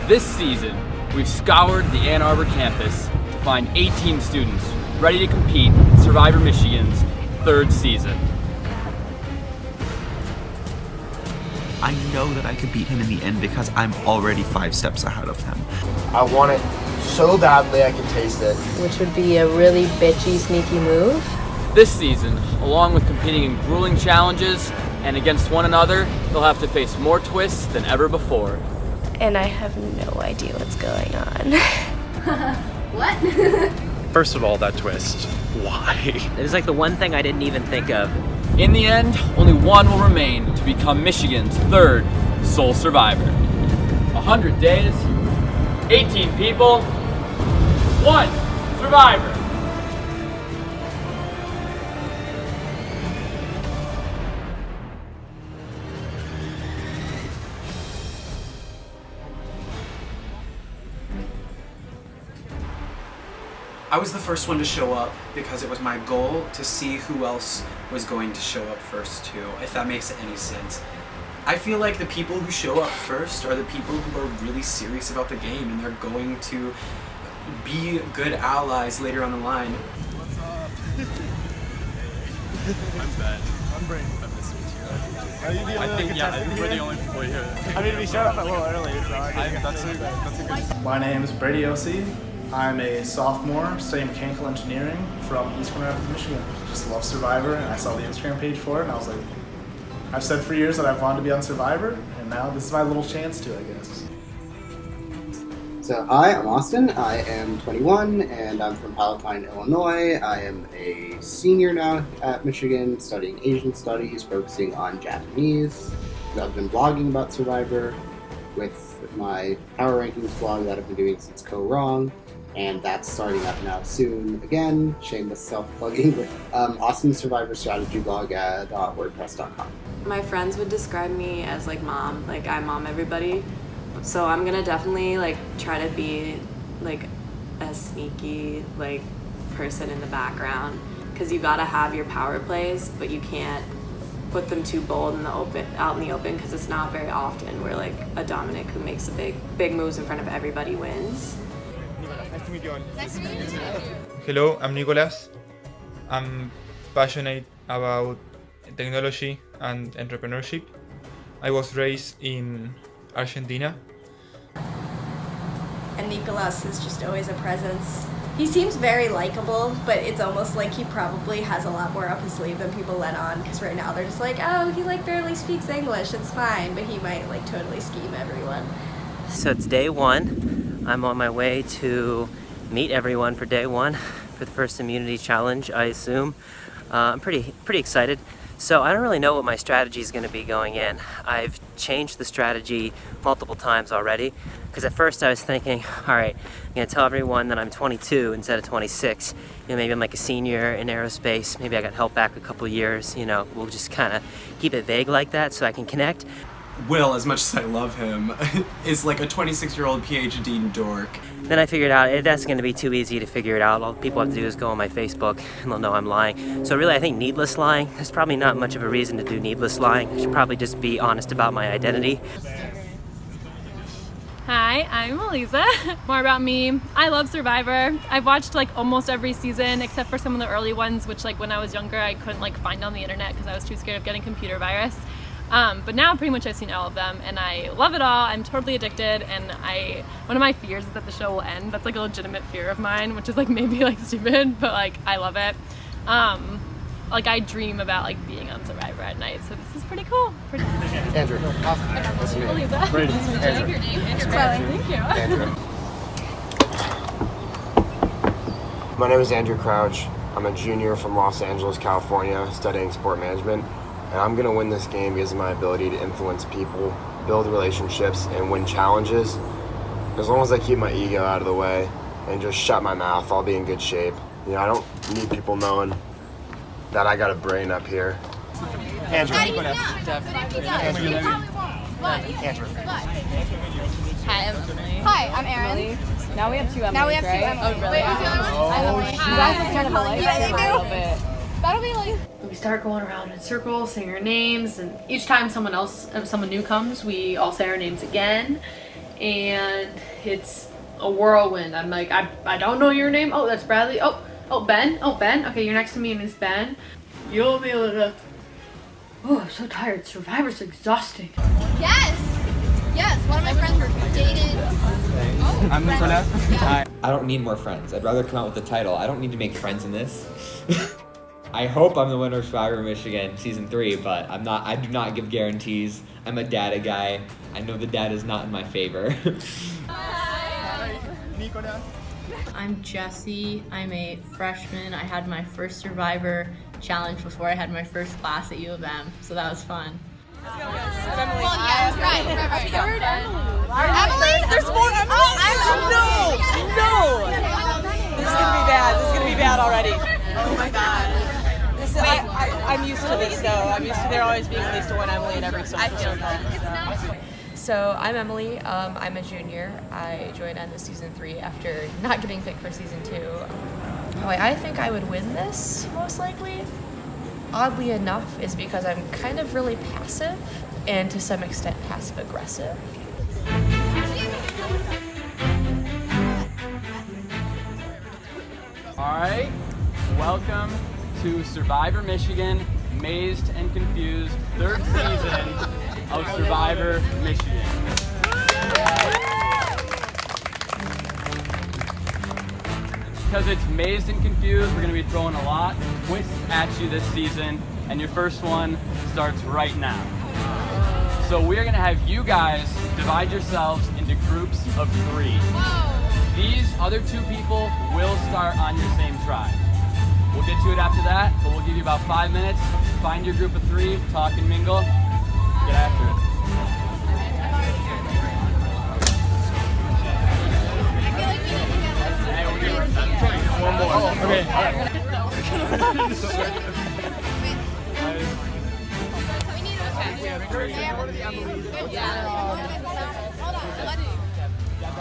This season, we've scoured the Ann Arbor campus to find 18 students ready to compete in Survivor Michigan's 3rd season. I know that I could beat him in the end because I'm already 5 steps ahead of him. I want it so badly I can taste it. Which would be a really bitchy, sneaky move. This season, along with competing in grueling challenges and against one another, they'll have to face more twists than ever before. And I have no idea what's going on. What? First of all, that twist. Why? It was like the one thing I didn't even think of. In the end, only one will remain to become Michigan's 3rd sole survivor. 100 days, 18 people, 1 survivor. I was the first one to show up because it was my goal to see who else was going to show up first too, if that makes any sense. I feel like the people who show up first are the people who are really serious about the game and they're going to be good allies later on the line. What's up? I'm Ben. I'm Brain. I'm missing you. Are you the only contestant we're the only people here. I mean, we showed up a little early, so that's a good. My name is Brady Ossie. I'm a sophomore studying mechanical engineering from East Grand Rapids, Michigan. Just love Survivor, and I saw the Instagram page for it, and I was like, I've said for years that I've wanted to be on Survivor, and now this is my little chance to, I guess. So hi, I'm Austin. I am 21, and I'm from Palatine, Illinois. I am a senior now at Michigan, studying Asian studies, focusing on Japanese. I've been blogging about Survivor with my power rankings blog that I've been doing since Co-Wrong. And that's starting up now soon. Again, shameless self-plugging with Austin's Survivor Strategy blog at .wordpress.com. My friends would describe me as like mom, like I mom everybody. So I'm gonna definitely like try to be like a sneaky like person in the background, because you gotta have your power plays, but you can't put them too bold in the open, out in the open, because it's not very often where like a Dominic who makes the big moves in front of everybody wins. Nice to meet you. Hello, I'm Nicolas. I'm passionate about technology and entrepreneurship. I was raised in Argentina. And Nicolas is just always a presence. He seems very likable, but it's almost like he probably has a lot more up his sleeve than people let on, because right now they're just like, oh, he like barely speaks English, it's fine, but he might like totally scheme everyone. So it's day 1. I'm on my way to meet everyone for day 1 for the first immunity challenge, I assume. I'm pretty excited. So I don't really know what my strategy is going to be going in. I've changed the strategy multiple times already, because at first I was thinking, all right, I'm going to tell everyone that I'm 22 instead of 26. You know, maybe I'm like a senior in aerospace. Maybe I got held back a couple years. You know, we'll just kind of keep it vague like that so I can connect. Will, as much as I love him, is like a 26-year-old PhD dork. Then I figured out that's going to be too easy to figure it out. All people have to do is go on my Facebook and they'll know I'm lying. So really, I think needless lying, there's probably not much of a reason to do needless lying. I should probably just be honest about my identity. Hi, I'm Elisa. More about me. I love Survivor. I've watched like almost every season except for some of the early ones, which like when I was younger I couldn't like find on the internet because I was too scared of getting computer virus. But now pretty much I've seen all of them and I love it all. I'm totally addicted, and one of my fears is that the show will end. That's like a legitimate fear of mine, which is like maybe like stupid, but like I love it. Like I dream about like being on Survivor at night, so this is pretty cool. Andrew. Awesome. Elisa. Brady. Andrew. Your name? Andrew. Thank you. Andrew. My name is Andrew Crouch. I'm a junior from Los Angeles, California, studying sport management. And I'm going to win this game because of my ability to influence people, build relationships, and win challenges. As long as I keep my ego out of the way and just shut my mouth, I'll be in good shape. You know, I don't need people knowing that I got a brain up here. Andrew. Andrew. Hi, I'm Emily. Hi, I'm Erin. Now we have 2 Emilys, Now we have 2 right? Emilys. Oh, really? Wait, who's the other one? You guys are kind of alike a little bit. That'll be like... We start going around in circles, saying our names, and each time someone new comes, we all say our names again. and it's a whirlwind. I'm like, I don't know your name. Oh, that's Bradley. Oh, Ben. Oh, Ben. Okay, you're next to me and it's Ben. You'll be able to. Oh, I'm so tired. Survivor's exhausting. Yes! Yes, one of my friends dated. I'm Nicolas. I don't need more friends. I'd rather come out with the title. I don't need to make friends in this. I hope I'm the winner of Survivor Michigan Season 3, but I'm not. I do not give guarantees. I'm a data guy. I know the data is not in my favor. Hi, Nicolas. I'm Jessie. I'm a freshman. I had my first Survivor challenge before I had my first class at U of M, so that was fun. Well, yeah, right. Third Emily. There's more Emily. No! This is gonna be bad. This is gonna be bad already. Oh my god. I'm used to this though. I'm used to there always being at least one Emily in every social circle. So I'm Emily. I'm a junior. I joined on the season 3 after not getting picked for season 2. Why I think I would win this most likely, oddly enough, is because I'm kind of really passive and to some extent passive aggressive. All right, welcome to Survivor Michigan, Mazed and Confused, 3rd season of Survivor Michigan. Because it's Mazed and Confused, we're gonna be throwing a lot of twists at you this season, and your first one starts right now. So we're gonna have you guys divide yourselves into groups of 3. These other 2 people will start on your same tribe. We'll get to it after that, but we'll give you about 5 minutes. Find your group of 3, talk and mingle, get after it. One more. Okay.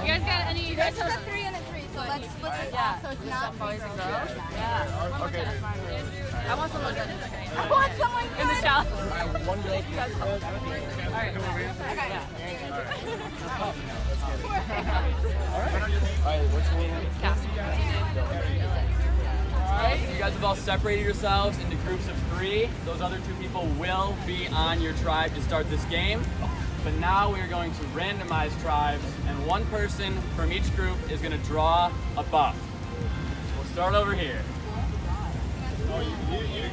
You guys got any? You guys have a 3 and a 3, so let's split this up so it's not boys and girls. Yeah. Okay. I want someone good. I want someone good. In the challenge. One leg. Alright. Alright, what's your name? Alright, you guys have all separated yourselves into groups of 3. Those other 2 people will be on your tribe to start this game. But now we are going to randomize tribes, and one person from each group is going to draw a buff. We'll start over here. Oh, you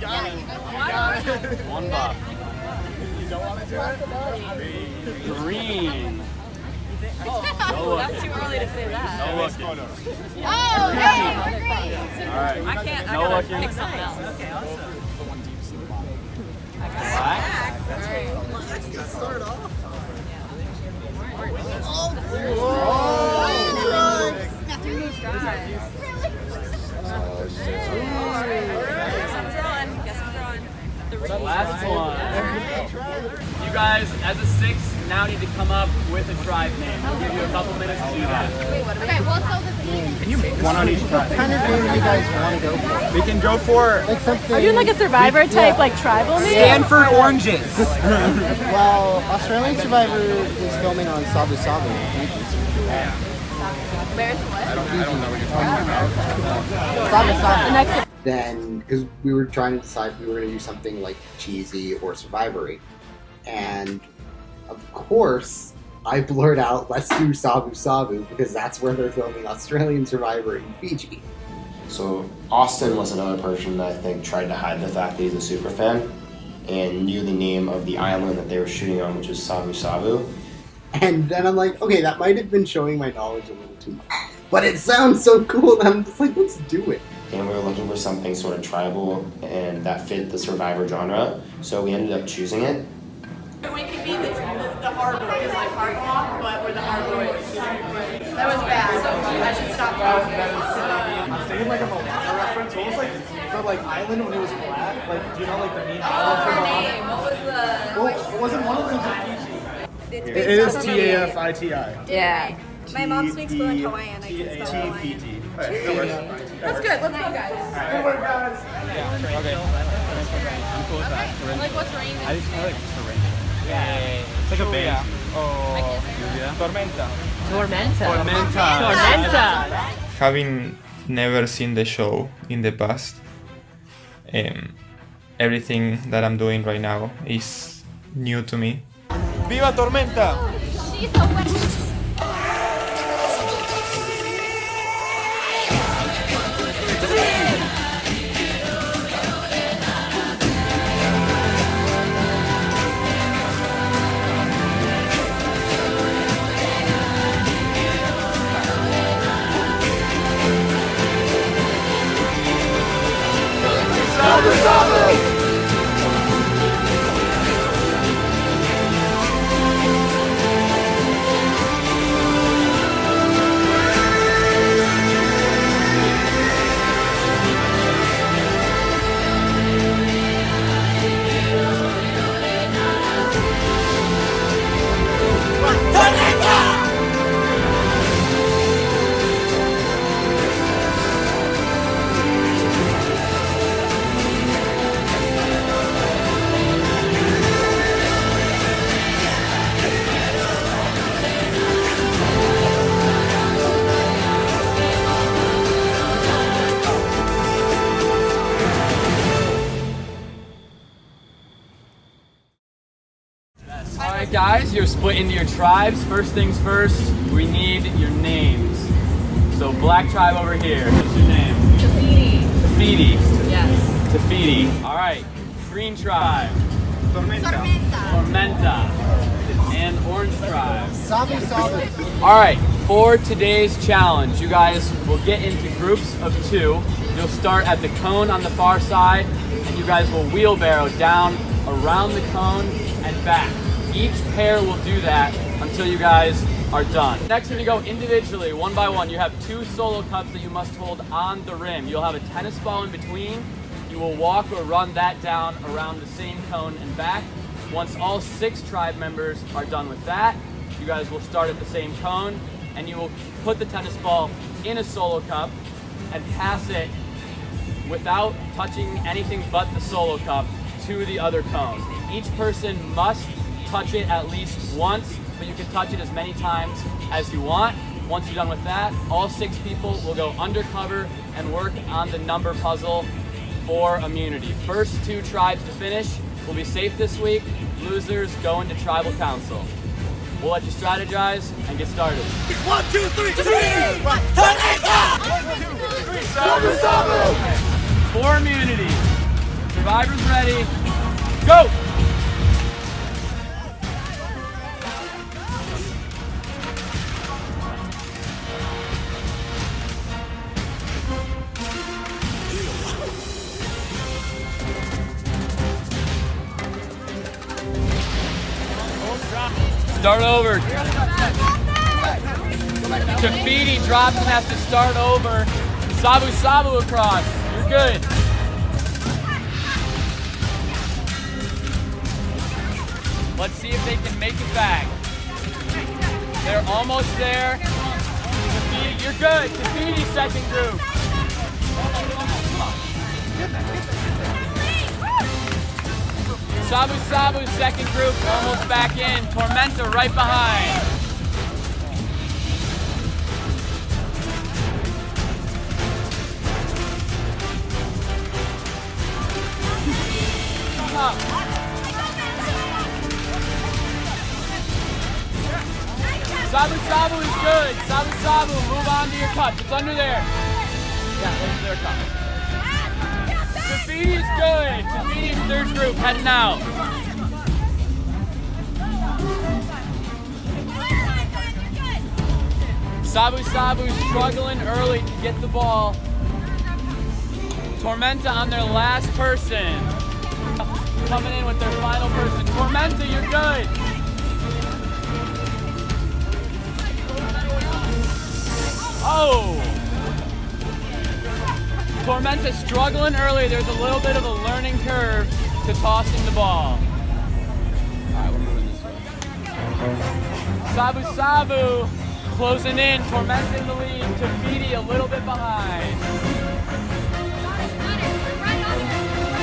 got it. You got it. One buff. You don't want to do it? Green. Oh, that's too early to say that. No looking. Oh, hey, green. All right. I can't. No I gotta looking. pick something else. Okay, awesome. Black. Let's start off. The last one. You guys, as a 6, now need to come up with a tribe name. We'll give you a couple minutes to do that. Okay, well, so the Can you make one on each tribe? What kind of game do you guys want to go for? We can go for Like something. Are you doing like a Survivor type, like tribal name? Stanford Oranges. Well, Australian Survivor is filming on Sabu Sabu. Where's what? I don't know what you're talking about. Sabu Sabu. Then, because we were trying to decide if we were going to do something like cheesy or Survivory, and of course, I blurred out, "Let's do Sabu Sabu," because that's where they're filming Australian Survivor in Fiji. So Austin was another person that I think tried to hide the fact that he's a super fan and knew the name of the island that they were shooting on, which is Sabu Sabu. And then I'm like, okay, that might have been showing my knowledge a little too much. But it sounds so cool that I'm just like, let's do it. And we were looking for something sort of tribal and that fit the Survivor genre, so we ended up choosing it. We could be the hard boys, like hard walk, but we're the hard boys. That was bad. I should stop talking. I was thinking like a Moana reference. What was like the island when it was flat? Like, do you know like the meme island from Moana? What was the? Well, wasn't one of them just Fiji? It's It based is on TAFITI. Yeah. My mom speaks fluent Hawaiian. I can spell Hawaiian. That's good. Let's go, guys. Good work, guys. Yeah, okay. I'm cool with that. Like what's rain? I like Tormenta. Yeah. It's like a band. Oh, Viva Tormenta. Tormenta. Having never seen the show in the past, everything that I'm doing right now is new to me. Viva Tormenta! Alright guys, you're split into your tribes. First things first, we need your names. So black tribe over here. What's your name? Tafiti. Tafiti. Yes. Tafiti. Alright. Green tribe. Tormenta. Tormenta. And orange tribe. Sabu Sabu. Alright, for today's challenge, you guys will get into groups of 2. You'll start at the cone on the far side, and you guys will wheelbarrow down around the cone and back. Each pair will do that until you guys are done. Next, when you go individually, one by one, you have 2 solo cups that you must hold on the rim. You'll have a tennis ball in between. You will walk or run that down around the same cone and back. Once all 6 tribe members are done with that, you guys will start at the same cone, and you will put the tennis ball in a solo cup and pass it without touching anything but the solo cup to the other cone. Each person must touch it at least once, but you can touch it as many times as you want. Once you're done with that, all 6 people will go undercover and work on the number puzzle for immunity. First 2 tribes to finish will be safe this week. Losers go into tribal council. We'll let you strategize and get started. 1, 2, 3, Tormenta! 1, 2, 3, Sabu Sabu! For immunity. Survivors ready. Go! Start over. Tafiti drops and has to start over. Sabu Sabu across. You're good. Let's see if they can make it back. They're almost there. Tafiti, you're good. Tafiti, second group. Sabu Sabu, second group, almost back in. Tormenta right behind. Come up. Sabu Sabu is good. Sabu Sabu, move on to your cups. It's under there. Yeah, there's their cup. Tafiti's good. Tafiti's third group, heading out. Sabu Sabu struggling early to get the ball. Tormenta on their last person. Coming in with their final person. Tormenta, you're good. Oh! Tormenta struggling early. There's a little bit of a learning curve to tossing the ball. Alright, we're moving this way. Sabu Sabu closing in. Tormenta in the lead. Tafiti a little bit behind.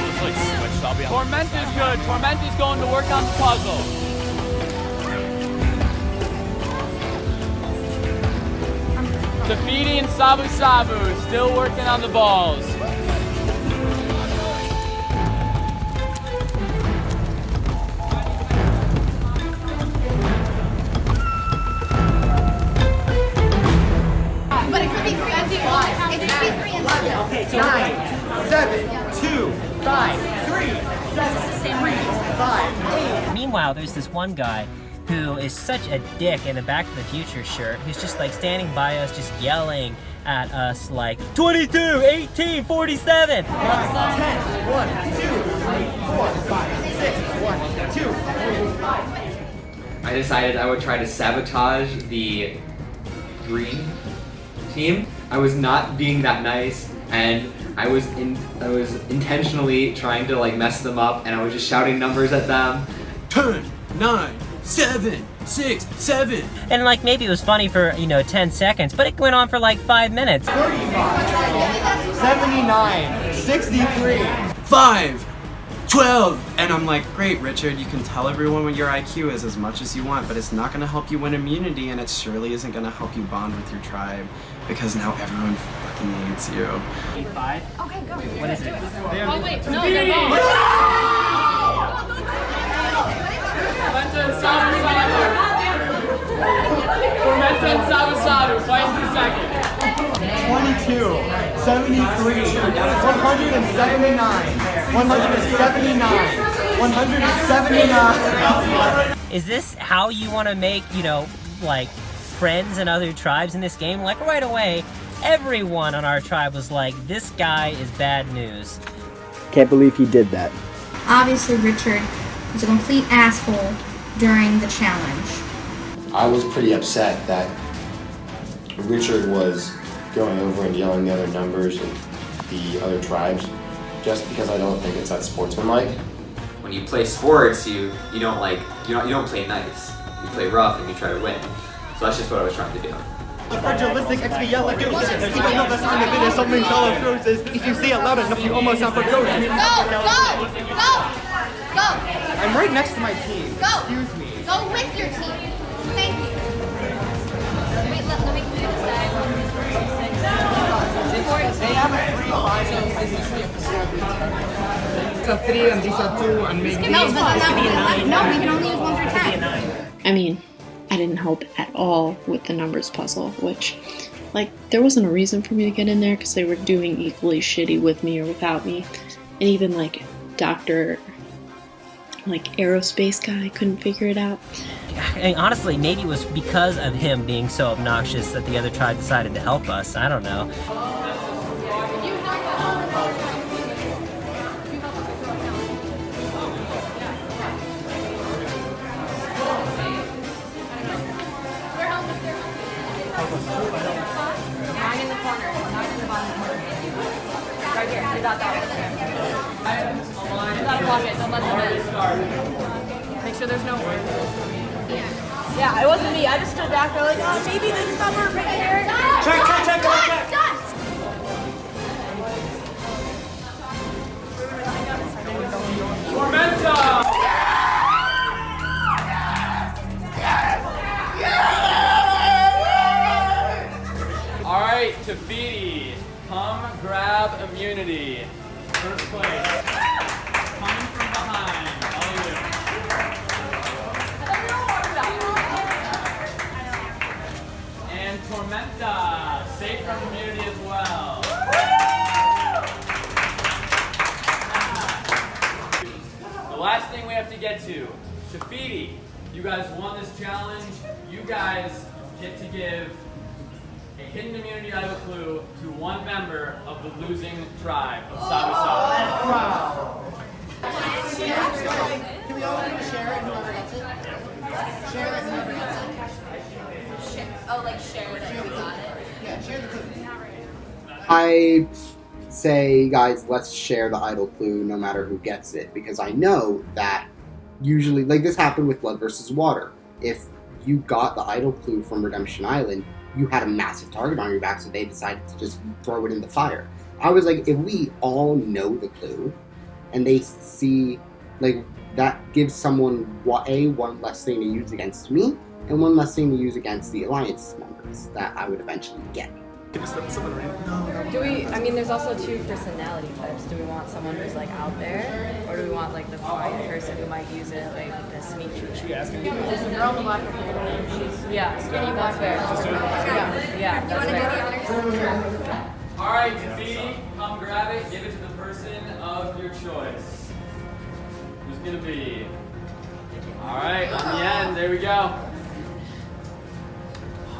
Just like switched, I'll be on. Tormenta's good. Tormenta's going to work on the puzzle. Tafiti and Sabu Sabu still working on the balls. But it could be 3 and 1. It could be 3 and 1. Okay, so 9, 7, 2, 5, 3, 7, 5, 8. Meanwhile, there's this one guy who is such a dick in a Back to the Future shirt, who's just like standing by us, just yelling at us like 22, 18, 47. 10, 1, 2, 3, 4, 5, 6, 1, 2, 3, 5. I decided I would try to sabotage the green team. I was not being that nice, and I was intentionally trying to like mess them up, and I was just shouting numbers at them. 10, 9, 7, 6, 7. And like maybe it was funny for, 10 seconds, but it went on for like 5 minutes. 35, 79, 63. 5, 12. And I'm like, great, Richard, you can tell everyone what your IQ is as much as you want, but it's not going to help you win immunity, and it surely isn't going to help you bond with your tribe, because now everyone fucking hates you. 5? Okay, go. What is it? Oh wait, no, they're wrong. Tormenta and Sabu Sabu. Tormenta and Sabu Sabu, fight for second. 22, 73, 179, 179, 179. Is this how you want to make, like friends and other tribes in this game? Like right away, everyone on our tribe was like, this guy is bad news. Can't believe he did that. Obviously, Richard was a complete asshole during the challenge. I was pretty upset that Richard was going over and yelling the other numbers and the other tribes, just because I don't think it's that sportsmanlike. When you play sports, you don't play nice. You play rough and you try to win. So that's just what I was trying to do. Fragilistic XP yell like even though that's on the video, something color frozen. If you say it loud enough, you almost sound precocious. Go! I'm right next to my team. Go! Excuse me. Go with your team. Thank you. Wait, let me do this. They have a 3, 5, 6. It's a 3 and these are 2 and maybe... No, but then that would be 11. No, we can only use 1 through 10. I mean, I didn't help at all with the numbers puzzle, which, like, there wasn't a reason for me to get in there because they were doing equally shitty with me or without me. And even, like, Dr. Aerospace guy couldn't figure it out. And honestly, maybe it was because of him being so obnoxious that the other tribe decided to help us. I don't know. Make sure there's no word. Yeah, it wasn't me. I just stood back there like, oh, maybe this number right here. Check. Tormenta! Alright, Tafiti, come grab immunity. First place. Coming from behind, all you. And Tormenta, safe from immunity as well. The last thing we have to get to, Tafiti, you guys won this challenge. You guys get to give a hidden immunity idol clue to one member of the losing tribe of Sabu Sabu. Wow. Can we all share it and whoever gets it? Share it and whoever gets it. Oh, like share that we got it? Yeah, share the clue. I say, guys, let's share the idol clue no matter who gets it, because I know that usually, like this happened with Blood versus Water. If you got the idol clue from Redemption Island, you had a massive target on your back, so they decided to just throw it in the fire. I was like, if we all know the clue, and they see Like, that gives someone one less thing to use against me, and one less thing to use against the Alliance members that I would eventually get. Do we, I mean, there's also two personality types. Do we want someone who's like out there, or do we want like the quiet person who might use it like a sneaky? Should we ask him? There's a girl in the black one. Yeah, skinny black fair. Yeah, You want to do the honors? All right, Tafiti, come grab it. Give it to the person of your choice. Who's gonna be? All right, on the end. There we go.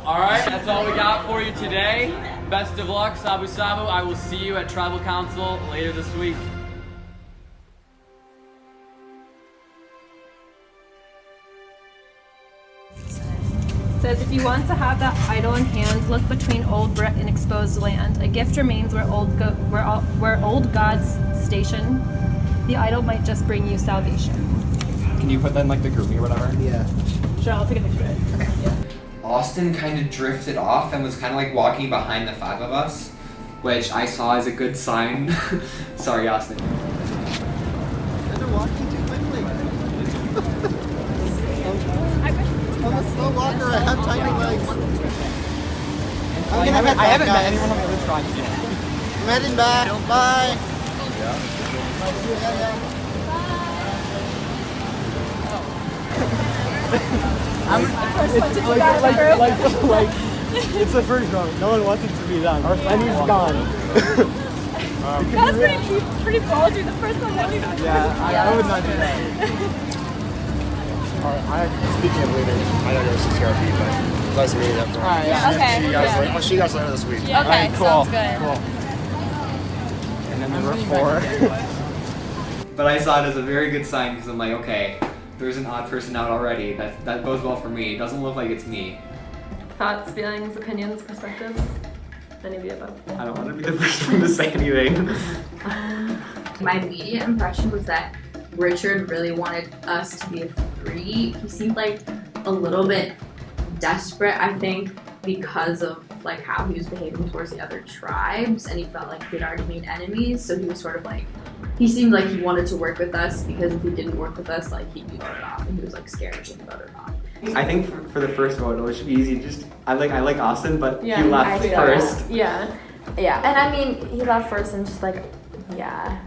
All right, that's all we got for you today. Best of luck, Sabu Sabu. I will see you at Tribal Council later this week. It says, if you want to have that idol in hand, look between old brick and exposed land. A gift remains where old gods station. The idol might just bring you salvation. Can you put that in like the groupie or whatever? Yeah. Sure, I'll take a picture of it. Okay. Yeah. Austin kind of drifted off and was kind of like walking behind the five of us, which I saw as a good sign. Sorry, Austin. They're walking too quickly. I'm a slow walker. I have tiny legs. I haven't met anyone on the other tribe yet. I'm heading back. Bye. It's the first round. No one wants it to be done. Our friend is gone. That was pretty ballsy. The first one that we got. I would not do that. Speaking of leaders, I gotta go to CCRP, but nice meeting you after. I'll see you guys later this week. Yeah. Okay, cool. sounds good. Cool. And then there were 4. But I saw it as a very good sign because I'm like, okay, there's an odd person out already. That bodes well for me. It doesn't look like it's me. Thoughts, feelings, opinions, perspectives? Any of the above? I don't want to be the first one to say anything. My immediate impression was that Richard really wanted us to be a 3. He seemed like a little bit desperate, I think, because of like how he was behaving towards the other tribes, and he felt like he'd already made enemies, so he was sort of like, he seemed like he wanted to work with us because if he didn't work with us, like he'd be voted off, and he was like scared of being voted off. I think for the first vote, it should be easy. Just I like Austin, but Yeah, he left first. Yeah. Yeah, and I mean, he left first and just like, yeah.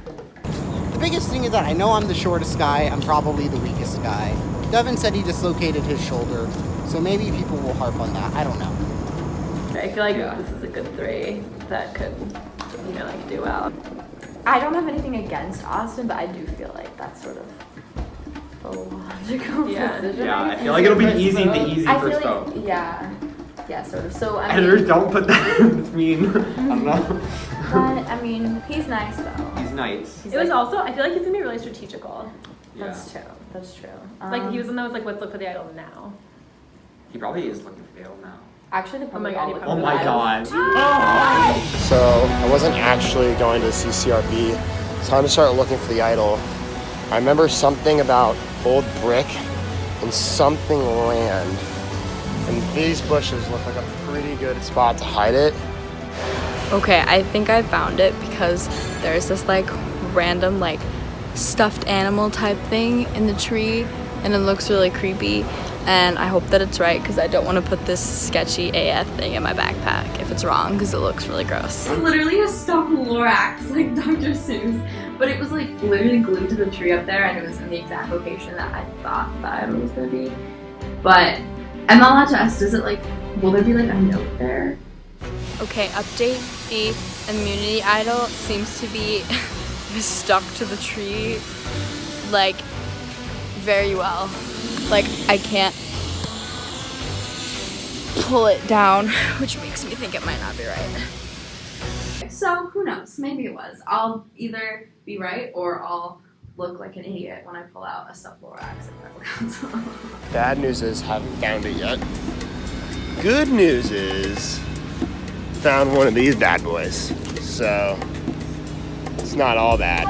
The biggest thing is that I know I'm the shortest guy. I'm probably the weakest guy. Devin said he dislocated his shoulder, so maybe people will harp on that. I don't know. I feel like this is a good 3 that could, like do well. I don't have anything against Austin, but I do feel like that's sort of a logical decision. Yeah, I feel like it'll be the first vote. Yeah, sort of. So I mean, Editors, don't put that. It's mean. I don't know. but I mean, he's nice though. He's nice. It was also, I feel like he's gonna be really strategical. That's true. That's true. Like he was one that was like, let's look for the idol now. He probably is looking for the idol now. Actually, the my god, Oh my god. So I wasn't actually going to the CCRB. It's time to start looking for the idol. I remember something about old brick and something land. And these bushes look like a pretty good spot to hide it. Okay, I think I found it because there's this like random like stuffed animal type thing in the tree and it looks really creepy, and I hope that it's right because I don't want to put this sketchy AF thing in my backpack if it's wrong because it looks really gross. It's literally a stuffed Lorax, like Dr. Seuss, but it was like literally glued to the tree up there, and it was in the exact location that I thought the idol was gonna be. But I'm not allowed to ask, does it like, will there be like a note there? Okay, update. The immunity idol seems to be stuck to the tree, like, very well. Like, I can't pull it down, which makes me think it might not be right. So, who knows? Maybe it was. I'll either be right or I'll look like an idiot when I pull out a stuffed Lorax at Council. Bad news is, haven't found it yet. Good news is, found one of these bad boys. So, it's not all bad.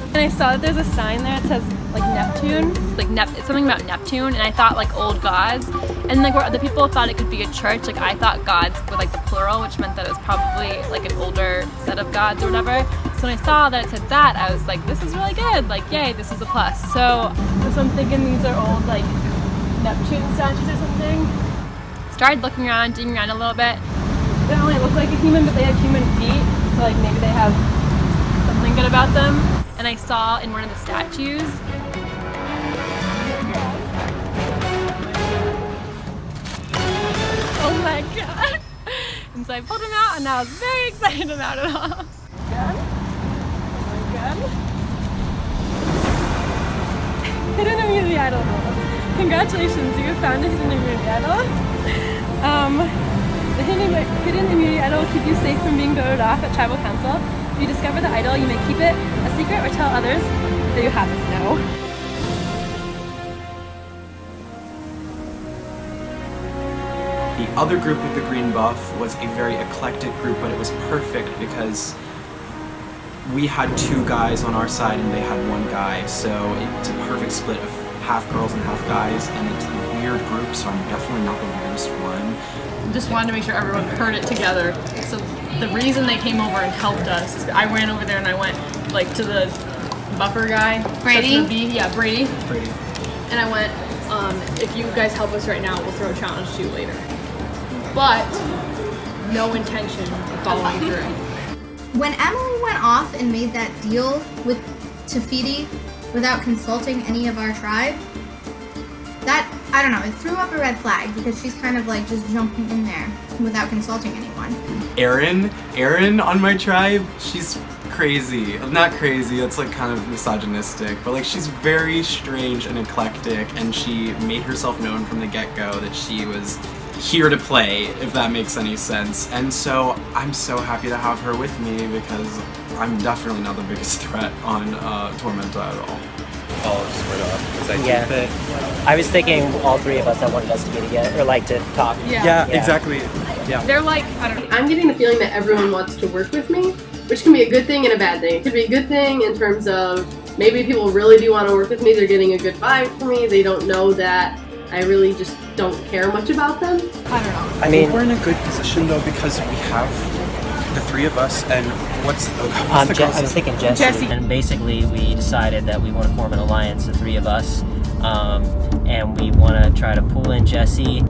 And I saw that there's a sign there that says like Neptune, it's something about Neptune, and I thought like old gods, and like where other people thought it could be a church, like I thought gods were like the plural, which meant that it was probably like an older set of gods or whatever. So when I saw that it said that, I was like, this is really good. Like, yay, this is a plus. So I'm thinking these are old like Neptune statues or something. Started looking around, digging around a little bit. They don't really look like a human, but they have human feet. So like maybe they have something good about them. And I saw in one of the statues, oh my god. And so I pulled him out and I was very excited about it all. Good. Oh my god. Hidden immunity idol rules. Congratulations, you have found a hidden immunity idol. The hidden immunity idol will keep you safe from being voted off at tribal council. If you discover the idol, you may keep it a secret or tell others that you have it. No. The other group with the green buff was a very eclectic group, but it was perfect because we had 2 guys on our side and they had 1 guy, so it's a perfect split of half girls and half guys, and it's a weird group, so I'm definitely not the weirdest one. Just wanted to make sure everyone heard it together. So the reason they came over and helped us is I ran over there and I went like to the buffer guy. Brady? Yeah, Brady. Brady. And I went, if you guys help us right now, we'll throw a challenge to you later. But no intention of following through. When Emily went off and made that deal with Tafiti without consulting any of our tribe, that, I don't know, it threw up a red flag because she's kind of like just jumping in there without consulting anyone. Erin on my tribe, she's crazy. Not crazy, that's like kind of misogynistic, but like she's very strange and eclectic, and she made herself known from the get-go that she was here to play, if that makes any sense. And so I'm so happy to have her with me because I'm definitely not the biggest threat on Tormenta at all. All split up because I think that I was thinking all 3 of us that wanted us to get together or like to talk. Yeah, exactly. Yeah. They're like, I don't know. I'm getting the feeling that everyone wants to work with me, which can be a good thing and a bad thing. It could be a good thing in terms of maybe people really do want to work with me, they're getting a good vibe from me, they don't know that I really just don't care much about them. I don't know. I think we're in a good position though because we have the 3 of us, and what's the I was thinking Jesse. And basically we decided that we want to form an alliance, the 3 of us, and we want to try to pull in Jesse.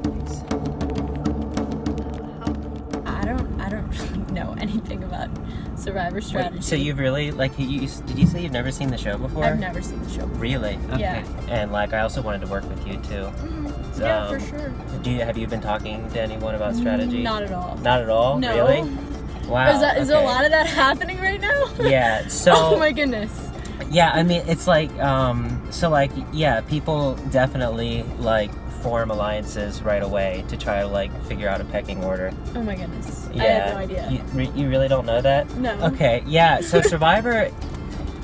I don't really know anything about Survivor strategy. Wait, so you've really, like, did you say you've never seen the show before? I've never seen the show before. Really? Okay. Yeah. And like, I also wanted to work with you too. Mm-hmm. Yeah, for sure. Have you been talking to anyone about strategy? Not at all. Not at all? No. Really? Wow. Is there a lot of that happening right now? Yeah, so... Oh my goodness. Yeah, I mean, it's like, people definitely, like, form alliances right away to try to, like, figure out a pecking order. Oh my goodness. Yeah. I had no idea. You really don't know that? No. Okay, yeah, so Survivor,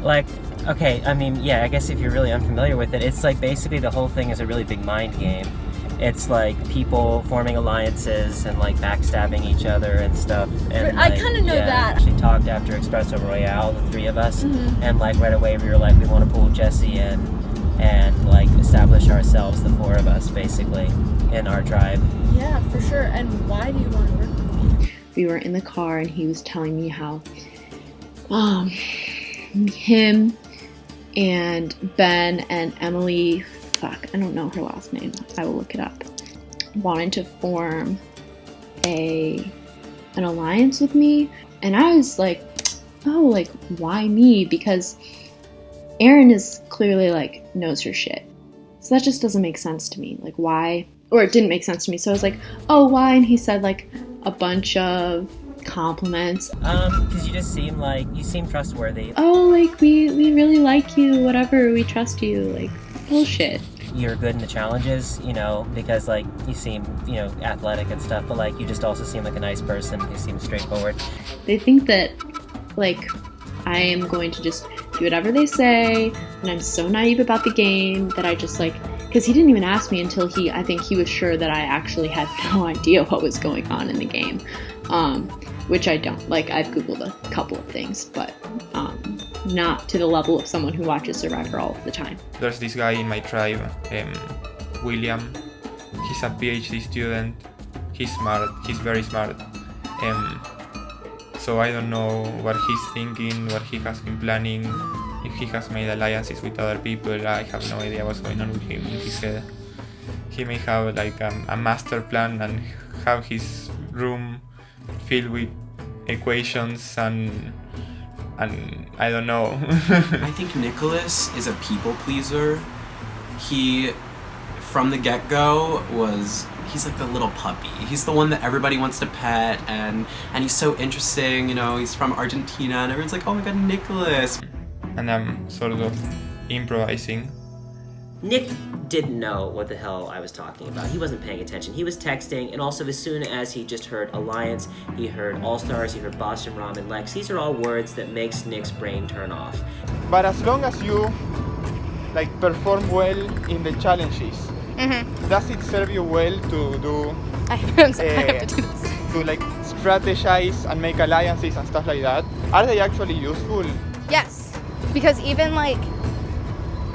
like, okay, I mean, yeah, I guess if you're really unfamiliar with it, it's like basically the whole thing is a really big mind game. It's like people forming alliances and like backstabbing each other and stuff. And I kind of know that. She talked after Espresso Royale, the 3 of us, and like right away we were like, we want to pull Jesse in and like establish ourselves, the 4 of us, basically, in our tribe. Yeah, for sure. And why do you want to work with me? We were in the car and he was telling me how him and Ben and Emily, I don't know her last name, I will look it up, wanted to form an alliance with me, and I was like, oh, like, why me? Because Erin is clearly like knows her shit, so that just doesn't make sense to me. Like, why? Or it didn't make sense to me, so I was like, oh, why? And he said like a bunch of compliments. Because you seem trustworthy. Oh, like, we really like you, whatever, we trust you, like, bullshit. You're good in the challenges, you know, because like you seem, you know, athletic and stuff, but like you just also seem like a nice person. You seem straightforward. They think that like I am going to just do whatever they say, and I'm so naive about the game that I just like, because he didn't even ask me until I think he was sure that I actually had no idea what was going on in the game, which I don't. Like, I've Googled a couple of things, but not to the level of someone who watches Survivor all of the time. There's this guy in my tribe, William. He's a PhD student. He's smart. He's very smart. So I don't know what he's thinking, what he has been planning, if he has made alliances with other people. I have no idea what's going on with him in his head. He may have like a master plan and have his room filled with equations and I don't know. I think Nicholas is a people pleaser. He, from the get-go, he's like the little puppy. He's the one that everybody wants to pet, and he's so interesting, you know, he's from Argentina, and everyone's like, oh my god, Nicholas. And I'm sort of improvising. Nick didn't know what the hell I was talking about. He wasn't paying attention. He was texting, and also as soon as he just heard Alliance, he heard All-Stars, he heard Boston Ramen Lex. These are all words that makes Nick's brain turn off. But as long as you like perform well in the challenges, does it serve you well to do I have to do this. to like strategize and make alliances and stuff like that? Are they actually useful? Yes, because even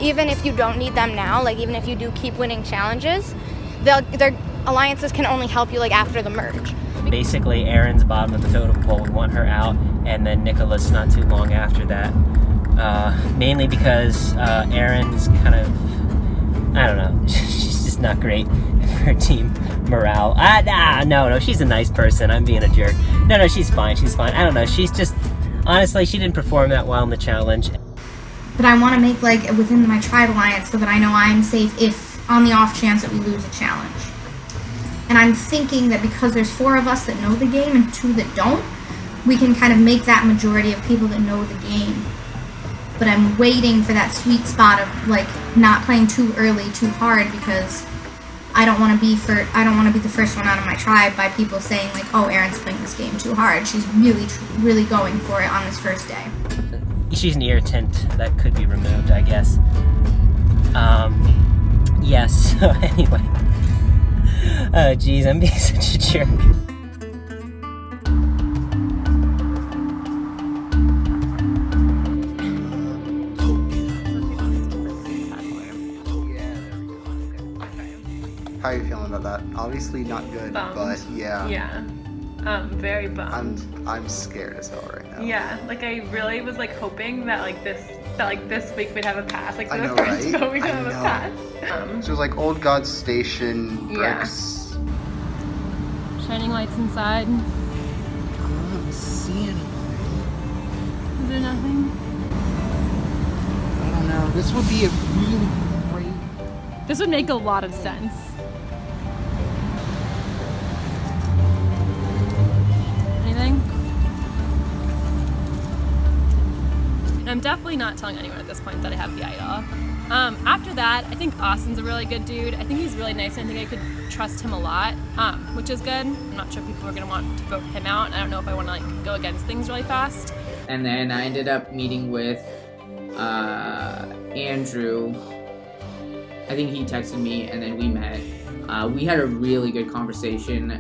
if you don't need them now, like even if you do keep winning challenges, their alliances can only help you like after the merge. Basically, Erin's bottom of the totem pole. We want her out, and then Nicholas not too long after that. Mainly because Erin's kind of, I don't know, she's just not great for team morale. No, she's a nice person. I'm being a jerk. No, she's fine. I don't know. She's just, honestly, she didn't perform that well in the challenge. But I want to make like within my tribe alliance so that I know I'm safe if on the off chance that we lose a challenge. And I'm thinking that because there's 4 of us that know the game and 2 that don't, we can kind of make that majority of people that know the game. But I'm waiting for that sweet spot of like not playing too early, too hard, because I don't want to be the first one out of my tribe by people saying like, oh, Erin's playing this game too hard. She's really going for it on this first day. She's an irritant that could be removed, I guess. Yes, so anyway. Oh geez, I'm being such a jerk. How are you feeling about that? Obviously not good, Bummed. but yeah. Yeah. Very bummed. I'm scared as hell right now. Yeah, like I really was like hoping that this week we'd have a pass. Like I for the know, first right? vote we'd I have a know. pass. So it was like Old God Station, Yeah. bricks. Shining lights inside. I don't see anything. Is there nothing? I don't know. This would be a really great... This would make a lot of sense. Anything? I'm definitely not telling anyone at this point that I have the idol. After that, I think Austin's a really good dude. I think he's really nice, and I think I could trust him a lot, which is good. I'm not sure people are gonna want to vote him out. I don't know if I want to like go against things really fast. And then I ended up meeting with Andrew. I think he texted me, and then we met. We had a really good conversation,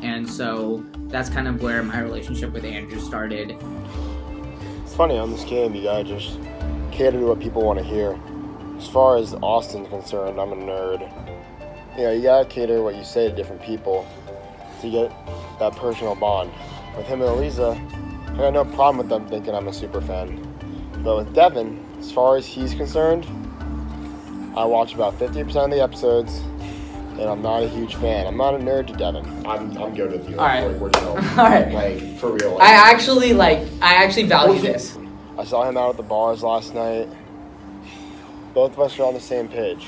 and so that's kind of where my relationship with Andrew started. It's funny, on this game, you gotta just cater to what people want to hear. As far as Austin's concerned, I'm a nerd. You know, you gotta cater what you say to different people to get that personal bond. With him and Eliza, I got no problem with them thinking I'm a super fan. But with Devin, as far as he's concerned, I watch about 50% of the episodes, and I'm not a huge fan. I'm not a nerd to Devin. I'm good with you. Alright. We're chill. Alright. Like, for real. I actually value this. I saw him out at the bars last night. Both of us are on the same page.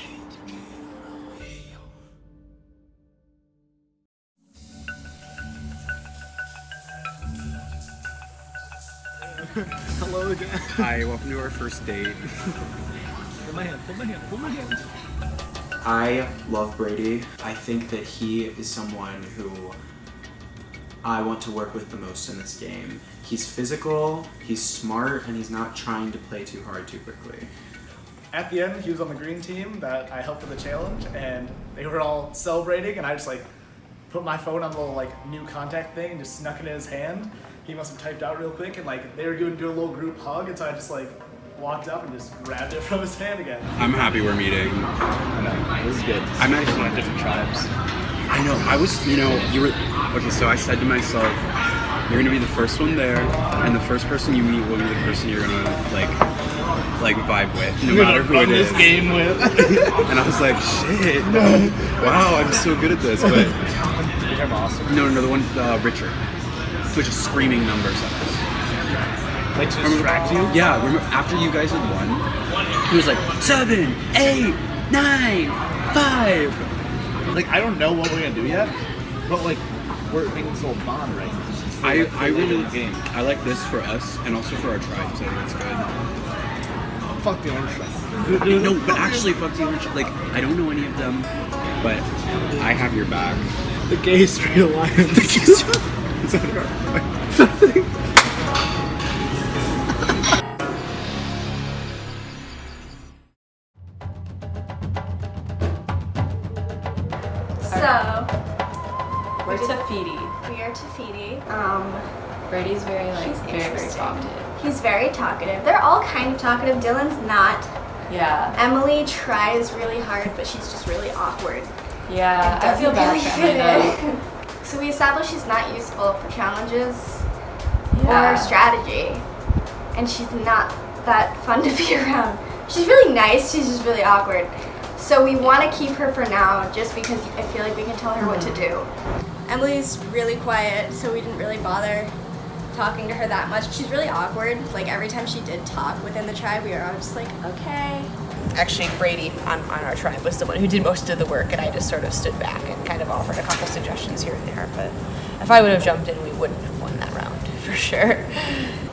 Hello again. Hi, welcome to our first date. Hold my hand, hold my hand, hold my hand. I love Brady. I think that he is someone who I want to work with the most in this game. He's physical, he's smart, and he's not trying to play too hard too quickly. At the end, he was on the green team that I helped with the challenge, and they were all celebrating, and I just like put my phone on the little like new contact thing and just snuck it in his hand. He must have typed out real quick, and like they were going to do a little group hug, and so I just like walked up and just grabbed it from his hand again. I'm happy we're meeting. I know, this is good. I'm actually on different tribes. I know. I was, you were. Okay, so I said to myself, You're gonna be the first one there, and the first person you meet will be the person you're gonna like vibe with, no matter who it is. This game with. And I was like, shit, wow, I'm so good at this. But I'm awesome. no, the one Richard, which is screaming numbers at us. Like to distract you? Yeah, remember after you guys had won, he was like 7, 8, 9, 5. Like I don't know what we're gonna do yet, but like we're making this little bond right now. I really I like this for us and also for our tribes. I think it's good. Fuck the orange tribe. No, but actually, fuck the orange. Like I don't know any of them, but I have your back. The Gay Street Alliance. Is that something? So, we're Tafiti. We are Tafiti. Brady's very very talkative. He's very talkative. They're all kind of talkative. Dylan's not. Yeah. Emily tries really hard, but she's just really awkward. Yeah, And I feel doesn't bad really for fit Emily in. So we established she's not useful for challenges Yeah. or strategy, and she's not that fun to be around. She's really nice. She's just really awkward. So we want to keep her for now, just because I feel like we can tell her what to do. Emily's really quiet, so we didn't really bother talking to her that much. She's really awkward. Like every time she did talk within the tribe, we were all just like, okay. Actually, Brady on our tribe was the one who did most of the work, and I just sort of stood back and kind of offered a couple suggestions here and there. But if I would have jumped in, we wouldn't have won that round, for sure.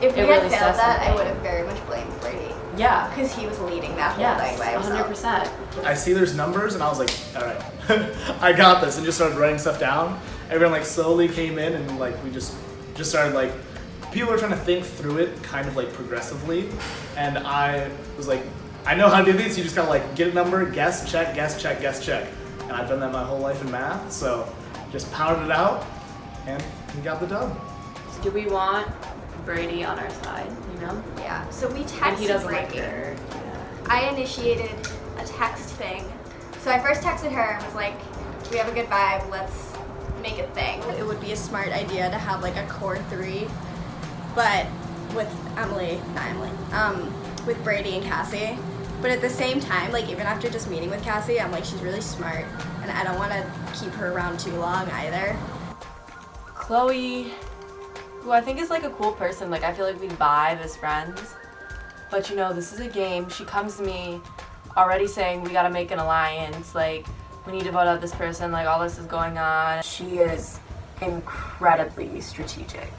If we It had really failed says that, I something. would have very much blamed Brady. Yeah. Because he was leading that whole Yes, thing by himself. 100%. I see there's numbers, and I was like, all right, I got this, and just started writing stuff down. Everyone like slowly came in, and like we just started like, people were trying to think through it kind of like progressively, and I was like, I know how to do these. You just gotta like get a number, guess, check, guess, check, guess, check, and I've done that my whole life in math, so just pounded it out, and we got the dub. Do we want Brady on our side, you know? Yeah, so we texted And he doesn't Brady. like her. I initiated a text thing. So I first texted her and was like, we have a good vibe, let's make a thing. It would be a smart idea to have like a core 3, but with with Brady and Cassie. But at the same time, like even after just meeting with Cassie, I'm like, she's really smart and I don't want to keep her around too long either. Chloe, who I think is like a cool person. Like I feel like we vibe as friends. But you know, this is a game. She comes to me already saying we gotta make an alliance. Like we need to vote out this person. Like all this is going on. She is incredibly strategic,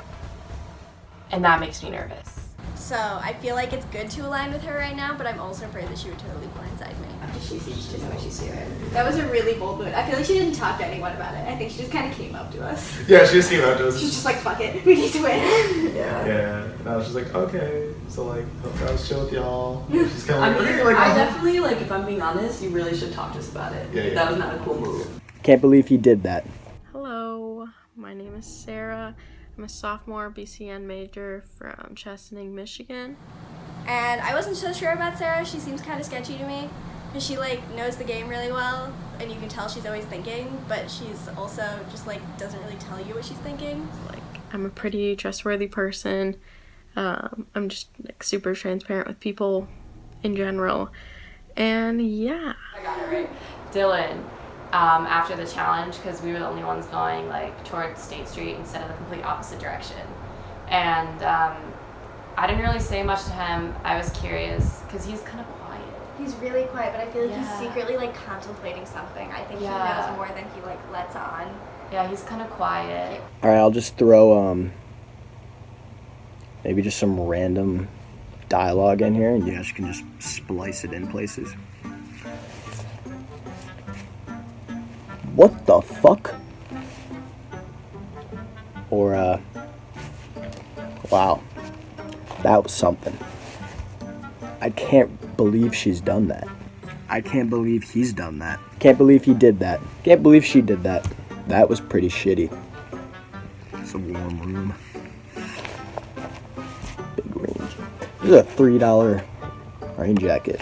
and that makes me nervous. So I feel like it's good to align with her right now, but I'm also afraid that she would totally blindside me. She seems to know what she's doing. That was a really bold move. I feel like she didn't talk to anyone about it. I think she just kind of came up to us. Yeah, she just came up to us. She's just like, fuck it, we need to win. Yeah, and I was just like, okay, so like, I was chill with y'all. She's kind I of mean, like, I definitely, like, if I'm being honest, you really should talk to us about it. Yeah. That was not a cool move. Can't believe he did that. Hello, my name is Sarah. I'm a sophomore BCN major from Chesaning, Michigan. And I wasn't so sure about Sarah. She seems kind of sketchy to me. Because she like knows the game really well, and you can tell she's always thinking, but she's also just like doesn't really tell you what she's thinking. Like, I'm a pretty trustworthy person. I'm just like super transparent with people in general. And yeah. I got it right. Dylan, after the challenge, because we were the only ones going like towards State Street instead of the complete opposite direction. And I didn't really say much to him. I was curious because he's kind of quiet. He's really quiet, but I feel like Yeah. he's secretly like contemplating something. I think Yeah. he knows more than he like lets on. Yeah, he's kind of quiet. All right, I'll just throw maybe just some random dialogue in here, and you guys can just splice it in places. What the fuck? Or wow, that was something. I can't believe she's done that. I can't believe he's done that. Can't believe he did that. Can't believe she did that. That was pretty shitty. It's a warm room. Big range. This is a $3 rain jacket.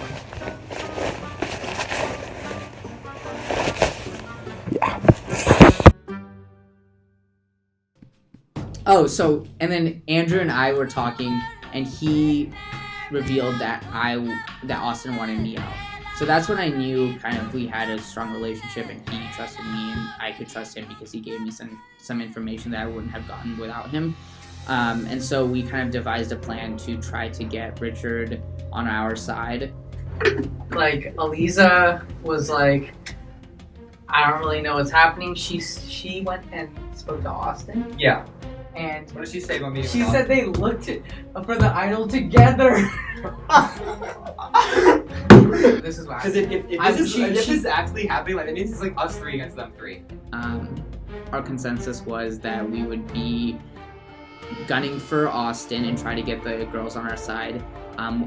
Oh, so, and then Andrew and I were talking, and he revealed that Austin wanted me out. So that's when I knew kind of we had a strong relationship, and he trusted me, and I could trust him because he gave me some information that I wouldn't have gotten without him. And so we kind of devised a plan to try to get Richard on our side. Like, Aliza was like, I don't really know what's happening. She went and spoke to Austin. Yeah. And what did she say about me? She said they looked for the idol together. This is why. Because if this is actually happening, like, it means it's like us 3 against them 3. Our consensus was that we would be gunning for Austin and try to get the girls on our side.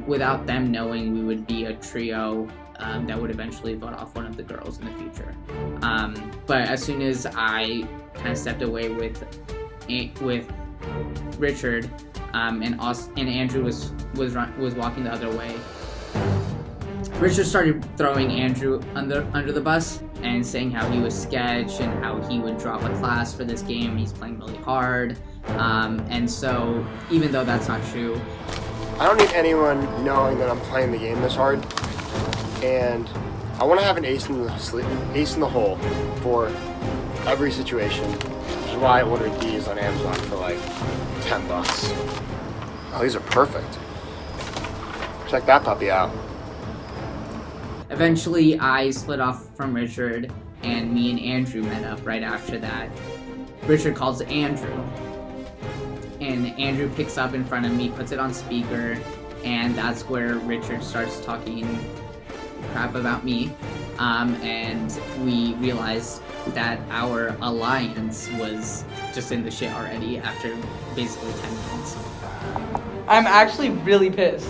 Without them knowing, we would be a trio that would eventually vote off one of the girls in the future. But as soon as I kind of stepped away with Richard, and Andrew was walking the other way, Richard started throwing Andrew under the bus and saying how he was sketch and how he would drop a class for this game. He's playing really hard, and so even though that's not true, I don't need anyone knowing that I'm playing the game this hard, and I want to have an ace in the hole for every situation, which is why I ordered these on Amazon for like $10. Oh, these are perfect. Check that puppy out. eventually I split off from Richard, and me and Andrew met up right after that. Richard calls Andrew, and Andrew picks up in front of me, puts it on speaker, and that's where Richard starts talking crap about me, and we realized that our alliance was just in the shit already after basically 10 minutes. I'm actually really pissed.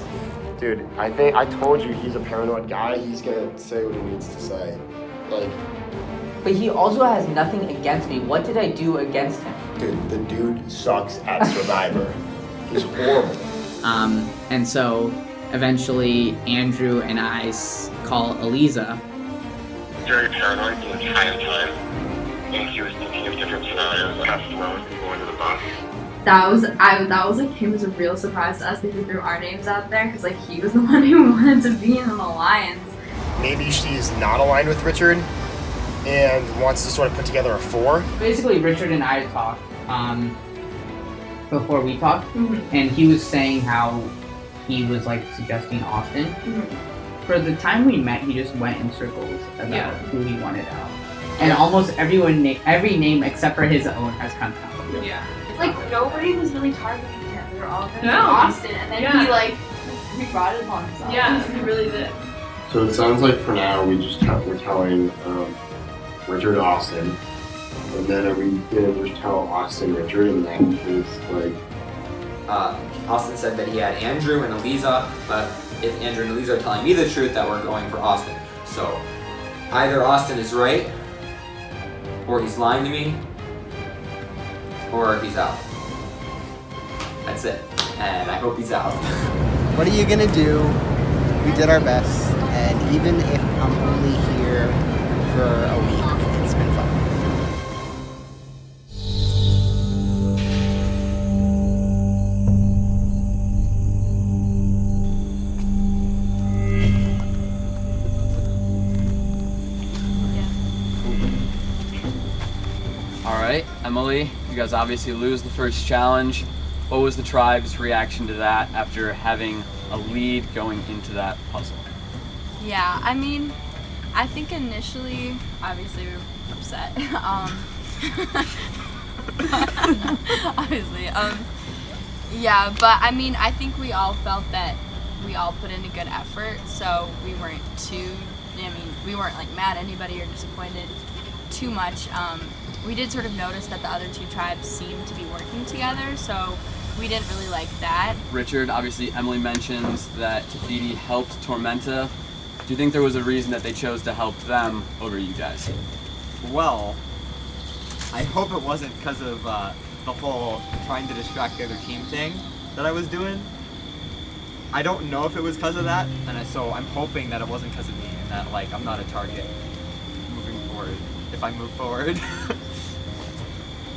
Dude, I think I told you he's a paranoid guy. He's gonna say what he needs to say. Like, But he also has nothing against me. What did I do against him? dude, the dude sucks at Survivor. He's horrible. And so eventually Andrew and I call Aliza. Very paranoid the entire time, and he was thinking of different scenarios, customers going to the bus. That was like him was a real surprise to us that he threw our names out there because like he was the one who wanted to be in an alliance. Maybe she's not aligned with Richard and wants to sort of put together a 4. Basically, Richard and I talked before we talked, and he was saying how he was like suggesting Austin. For the time we met, he just went in circles about who he wanted out, and almost every name except for his own has come out. Yeah. It's like nobody was really targeting him. They were all going to Austin, and then he brought it upon himself. Yeah, he really did. So it sounds like for now we're telling Richard Austin, and then are we gonna just tell Austin Richard, and then it's like. Austin said that he had Andrew and Aliza, but if Andrew and Aliza are telling me the truth, that we're going for Austin. So either Austin is right, or he's lying to me, or he's out. That's it. And I hope he's out. What are you gonna do? We did our best, and even if I'm only here for a week, it's been fun. Alright, Emily, you guys obviously lose the first challenge. What was the tribe's reaction to that after having a lead going into that puzzle? Yeah, I mean, I think initially, obviously we were upset. Obviously, yeah, but I mean, I think we all felt that we all put in a good effort, so we weren't we weren't like mad at anybody or disappointed too much. We did sort of notice that the other two tribes seemed to be working together, so we didn't really like that. Richard, obviously Emily mentions that Tafiti helped Tormenta. Do you think there was a reason that they chose to help them over you guys? Well, I hope it wasn't because of the whole trying to distract the other team thing that I was doing. I don't know if it was because of that, and so I'm hoping that it wasn't because of me and that like I'm not a target moving forward if I move forward.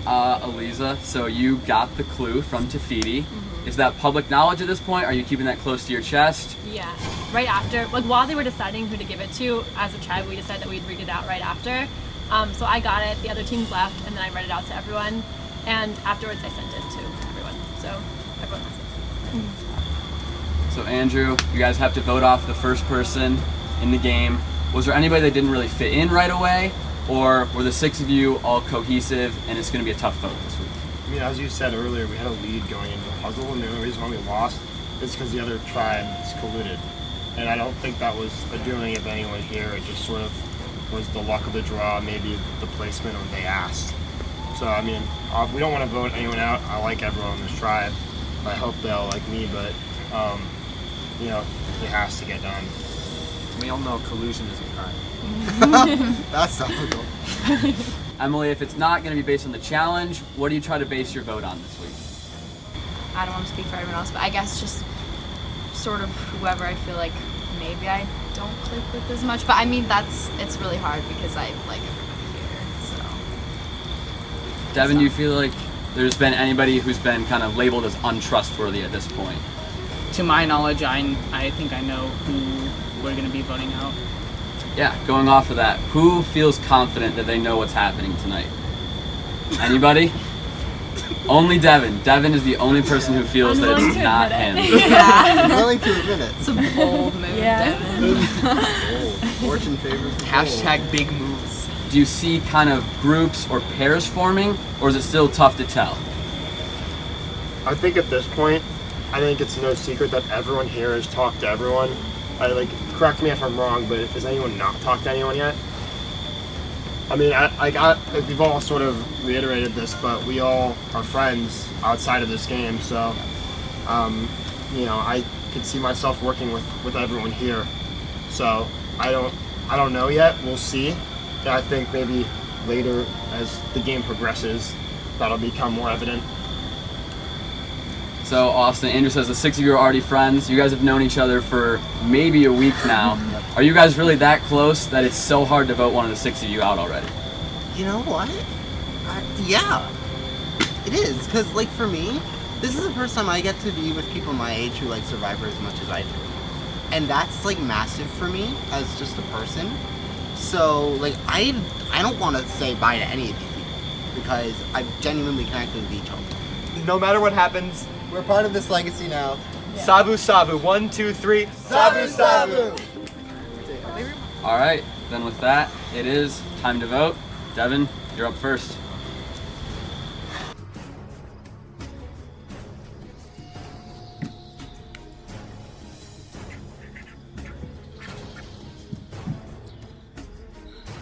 Eliza, so you got the clue from Tafiti. Is that public knowledge at this point? Are you keeping that close to your chest? Yeah, right after, like while they were deciding who to give it to, as a tribe, we decided that we'd read it out right after. So I got it, the other teams left, and then I read it out to everyone. And afterwards I sent it to everyone, so everyone has it. So Andrew, you guys have to vote off the first person in the game. Was there anybody that didn't really fit in right away? Or were the 6 of you all cohesive and it's going to be a tough vote this week? I mean, as you said earlier, we had a lead going into the puzzle, and the only reason why we lost is because the other tribes colluded. And I don't think that was a doing of anyone here. It just sort of was the luck of the draw, maybe the placement when they asked. So, I mean, we don't want to vote anyone out. I like everyone in this tribe. I hope they'll like me, but, you know, it has to get done. We all know collusion is a crime. That's topical. Emily, if it's not going to be based on the challenge, what do you try to base your vote on this week? I don't want to speak for everyone else, but I guess just sort of whoever I feel like maybe I don't click with as much. But I mean, it's really hard because I like everybody here, so. Devin, do you feel like there's been anybody who's been kind of labeled as untrustworthy at this point? To my knowledge, I think I know who we're going to be voting out. Yeah, going off of that, who feels confident that they know what's happening tonight? Anybody? Only Devin. Devin is the only person who feels that it's not him. Yeah. I'm willing to admit it. It's a bold move, Devin. Fortune favors the Hashtag big moves. Do you see kind of groups or pairs forming, or is it still tough to tell? I think at this point, I think it's no secret that everyone here has talked to everyone. Correct me if I'm wrong, but has anyone not talked to anyone yet? I mean, we've all sort of reiterated this, but we all are friends outside of this game, so, you know, I could see myself working with everyone here. So, I don't know yet, we'll see. I think maybe later as the game progresses, that'll become more evident. So Austin, Andrew says the 6 of you are already friends. You guys have known each other for maybe a week now. Are you guys really that close that it's so hard to vote one of the 6 of you out already? You know what? Yeah, it is. Because, like, for me, this is the first time I get to be with people my age who like Survivor as much as I do. And that's, like, massive for me as just a person. So, like, I don't want to say bye to any of these people because I've genuinely connected with each of them. No matter what happens, we're part of this legacy now. Yeah. Savu Savu. 1, 2, 3. Savu Savu! All right, then with that, it is time to vote. Devin, you're up first.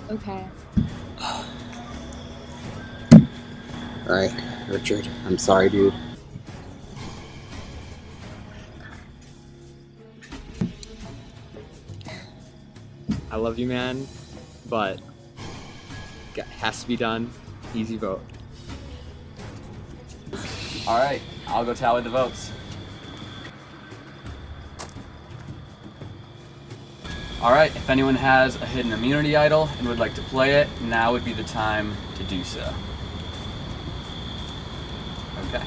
Okay. Alright, Richard, I'm sorry, dude. I love you, man, but it has to be done. Easy vote. All right, I'll go tally the votes. All right, if anyone has a hidden immunity idol and would like to play it, now would be the time to do so. Okay.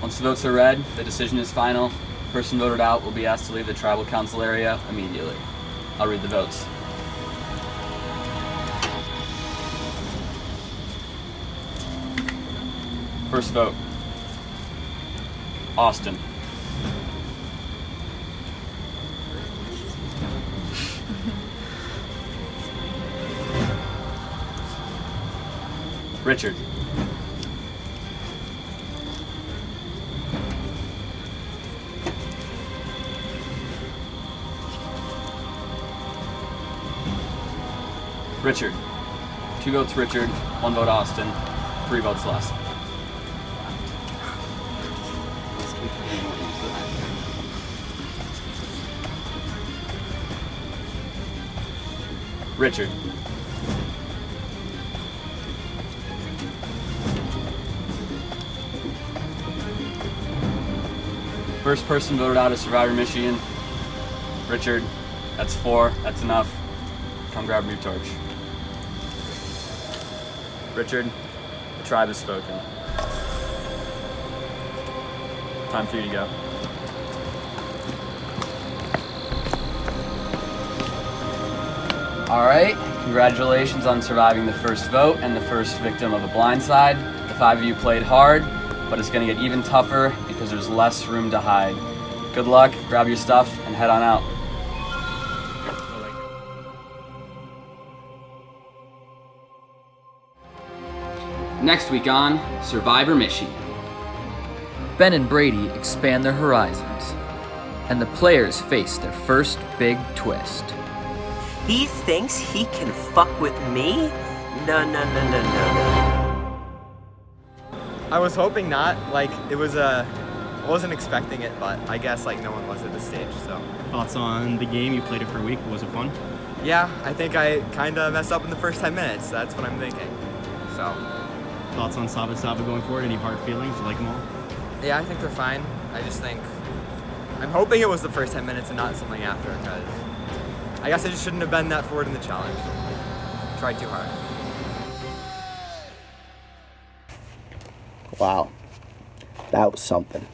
Once the votes are read, the decision is final. The person voted out will be asked to leave the tribal council area immediately. I'll read the votes. First vote, Austin. Richard. Richard. 2 votes Richard, 1 vote Austin, 3 votes less. Richard. First person voted out of Survivor Michigan. Richard, that's 4, that's enough. Come grab your torch. Richard, tribe has spoken. Time for you to go. All right, congratulations on surviving the first vote and the first victim of a blindside. The 5 of you played hard, but it's gonna get even tougher because there's less room to hide. Good luck, grab your stuff, and head on out. Next week on Survivor Michigan. Ben and Brady expand their horizons, and the players face their first big twist. He thinks he can fuck with me? No. I was hoping not. Like, it was I wasn't expecting it, but I guess like no one was at this stage, so. Thoughts on the game? You played it for a week. Was it fun? Yeah, I think I kind of messed up in the first 10 minutes. That's what I'm thinking. So. Thoughts on Saba Saba going forward? Any hard feelings? You like them all? Yeah, I think they're fine. I just think I'm hoping it was the first 10 minutes and not something after, because I guess I just shouldn't have been that forward in the challenge. Tried too hard. Wow. That was something.